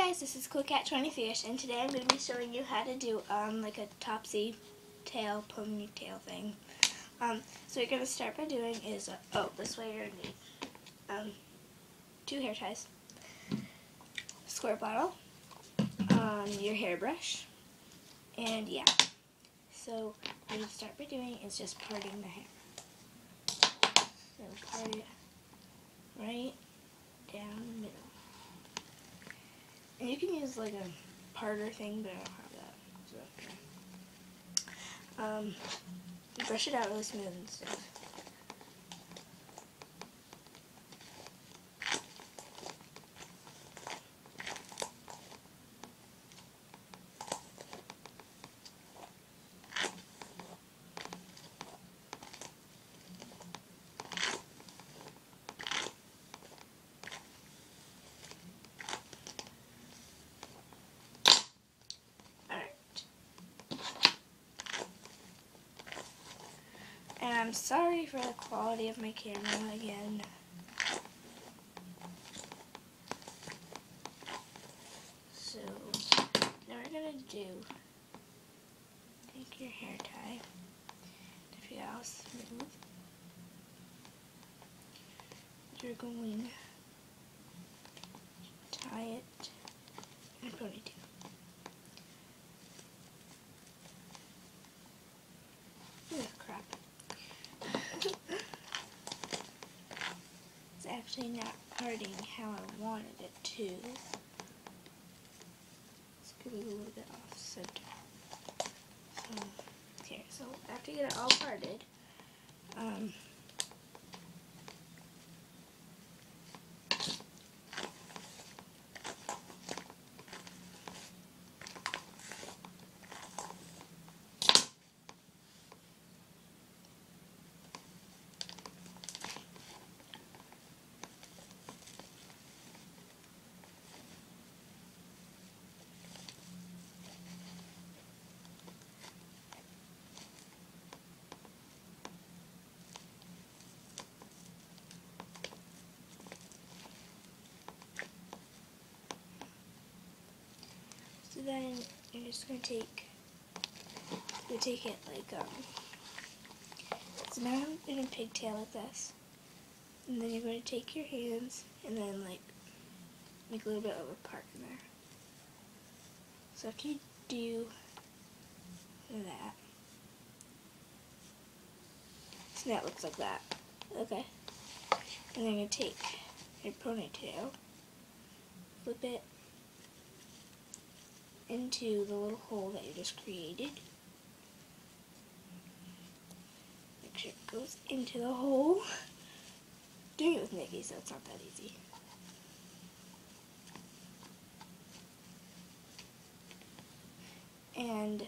guys, this is CoolCat23ish, and today I'm going to be showing you how to do like a topsy tail ponytail thing. So you're going to start by doing is, this way you're going to need 2 hair ties, squirt bottle, your hairbrush, and yeah. So what you start by doing is just parting the hair. So part it right down the middle. And you can use like a parter thing, but I don't have that. So, brush it out really smooth and stuff. And I'm sorry for the quality of my camera again. So, now we're going to take your hair tie, if you all smooth. You're going to tie it in a ponytail. Oh, crap. It's actually not parting how I wanted it to. It's going to be a little bit off center. So, here. So after you get it all parted, so then you're just going to take it like, so now I'm in a pigtail like this. And then you're going to take your hands and then like make a little bit of a part in there. So after you do that, so now it looks like that. Okay. And then you're going to take your ponytail, flip it into the little hole that you just created. Make sure it goes into the hole. Doing it with Nikki, so it's not that easy. And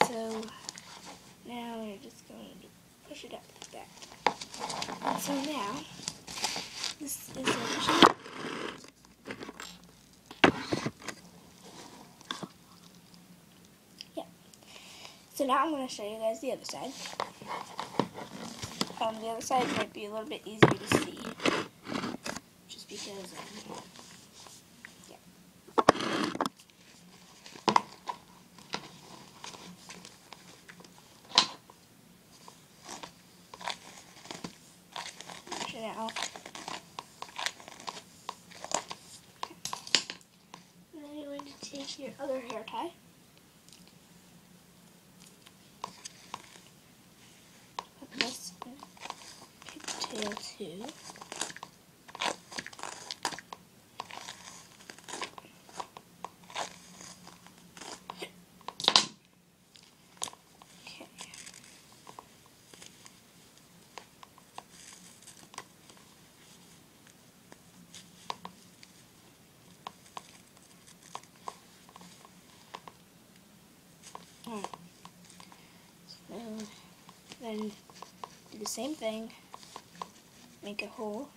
so now you're just going to push it up like that. And so now, this is actually, yeah. So now I'm going to show you guys the other side. The other side might be a little bit easier to see, just because, yeah. Push it out. And then you're going to take your other hair tie. Put this pigtail too. So then do the same thing, make a hole,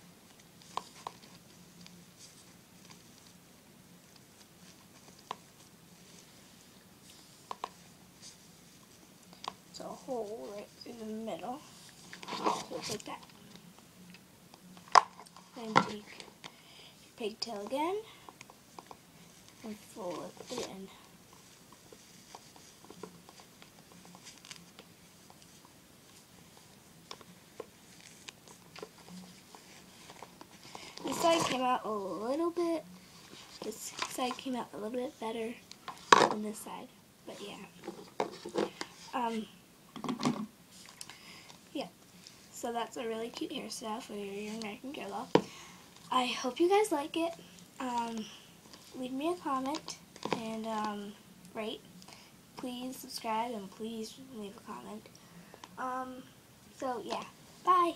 so a hole right through the middle, so it's like that. and take your pigtail again and fold it in. This side came out a little bit, this side came out a little bit better than this side, but yeah. Yeah, so that's a really cute hairstyle for your American Girl doll. I hope you guys like it. Leave me a comment and rate. Please subscribe and please leave a comment. So yeah, bye.